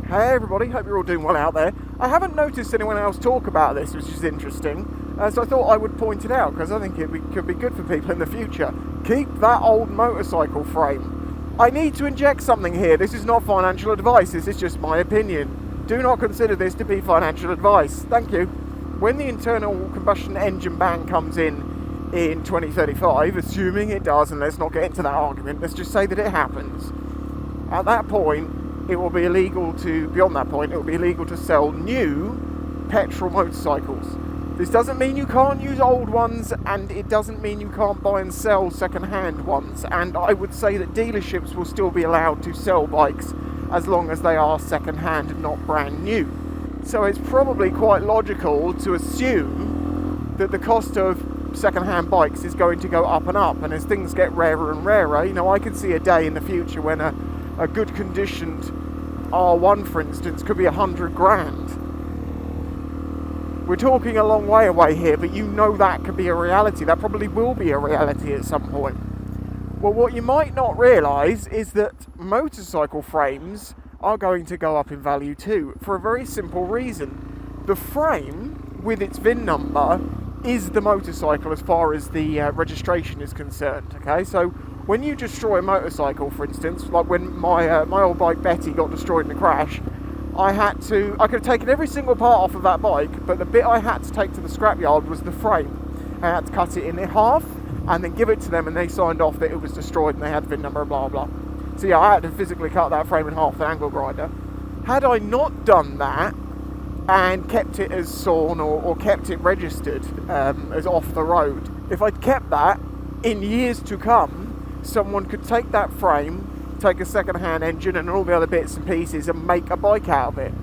Hey everybody, hope you're all doing well out there. I haven't noticed anyone else talk about this, which is interesting, so I thought I would point it out because I think could be good for people in the future. Keep that old motorcycle frame. I need to inject something here. This is not financial advice, this is just my opinion. Do not consider this to be financial advice. Thank you. When the internal combustion engine ban comes in 2035, assuming it does, and let's not get into that argument, let's just say that it happens. At that point, it will be illegal to sell new petrol motorcycles. This doesn't mean you can't use old ones, and it doesn't mean you can't buy and sell second-hand ones. And I would say that dealerships will still be allowed to sell bikes as long as they are second-hand and not brand new. So it's probably quite logical to assume that the cost of second-hand bikes is going to go up and up, and as things get rarer and rarer, I could see a day in the future when a good conditioned R1, for instance, could be 100 grand. We're talking a long way away here, but that could be a reality. That probably will be a reality at some point. Well, what you might not realise is that motorcycle frames are going to go up in value too, for a very simple reason. The frame, with its VIN number, is the motorcycle as far as the registration is concerned, okay? So when you destroy a motorcycle, for instance, like when my old bike Betty got destroyed in a crash, I could have taken every single part off of that bike, but the bit I had to take to the scrapyard was the frame. I had to cut it in half and then give it to them, and they signed off that it was destroyed and they had the VIN number, blah blah. So yeah, I had to physically cut that frame in half with an angle grinder. Had I not done that and kept it as sawn or kept it registered as off the road, if I'd kept that, in years to come, someone could take that frame, take a second-hand engine and all the other bits and pieces and make a bike out of it.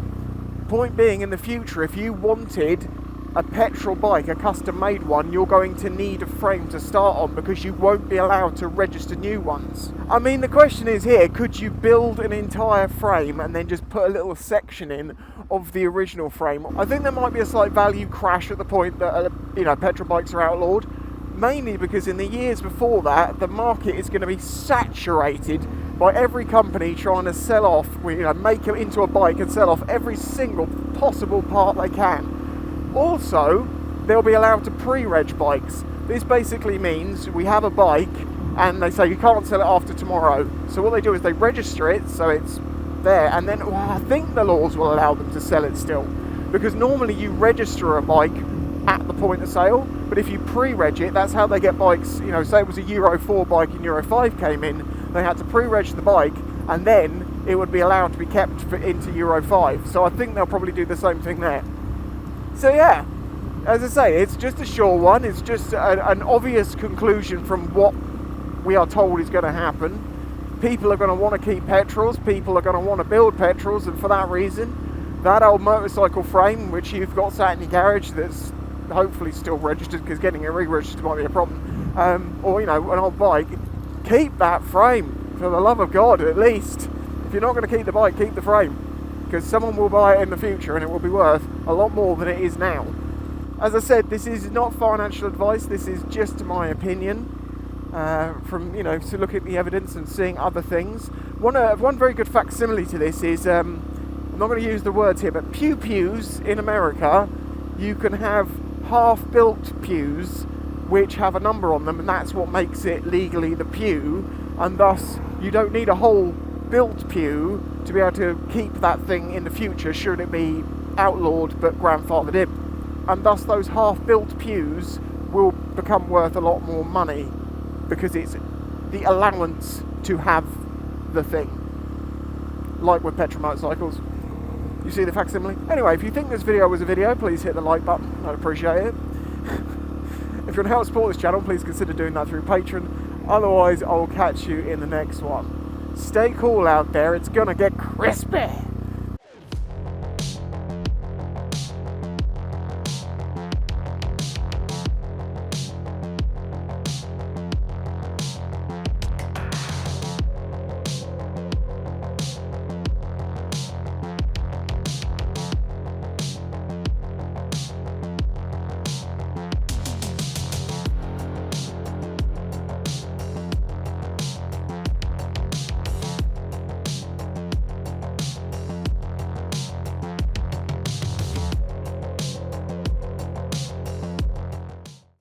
Point being, in the future, if you wanted a petrol bike, a custom-made one, you're going to need a frame to start on because you won't be allowed to register new ones. I mean, the question is here, could you build an entire frame and then just put a little section in of the original frame? I think there might be a slight value crash at the point that petrol bikes are outlawed, mainly because in the years before that, the market is going to be saturated by every company trying to sell off, make it into a bike and sell off every single possible part they can. Also, they'll be allowed to pre-reg bikes. This basically means we have a bike and they say you can't sell it after tomorrow. So what they do is they register it so it's there, and then I think the laws will allow them to sell it still. Because normally you register a bike at the point of sale, but if you pre-reg it, that's how they get bikes. Say it was a Euro 4 bike and Euro 5 came in, they had to pre-reg the bike and then it would be allowed to be kept into Euro 5. So I think they'll probably do the same thing there. So yeah, as I say, it's just a sure one. It's just an obvious conclusion from what we are told is going to happen. People are going to want to keep petrols, people are going to want to build petrols, and for that reason, that old motorcycle frame, which you've got sat in your garage that's hopefully still registered, because getting it re-registered might be a problem, or an old bike, keep that frame, for the love of God, at least. If you're not going to keep the bike, keep the frame, because someone will buy it in the future and it will be worth a lot more than it is now. As I said, this is not financial advice, this is just my opinion, to look at the evidence and seeing other things. One very good facsimile to this is, I'm not going to use the words here, but pews in America, you can have half-built pews which have a number on them, and that's what makes it legally the pew, and thus you don't need a whole built pew to be able to keep that thing in the future should it be outlawed but grandfathered in. And thus those half-built pews will become worth a lot more money because it's the allowance to have the thing. Like with petrol motorcycles. You see the facsimile? Anyway, if you think this video was a video, please hit the like button. I'd appreciate it. If you want to help support this channel, please consider doing that through Patreon. Otherwise, I'll catch you in the next one. Stay cool out there, it's gonna get crispy.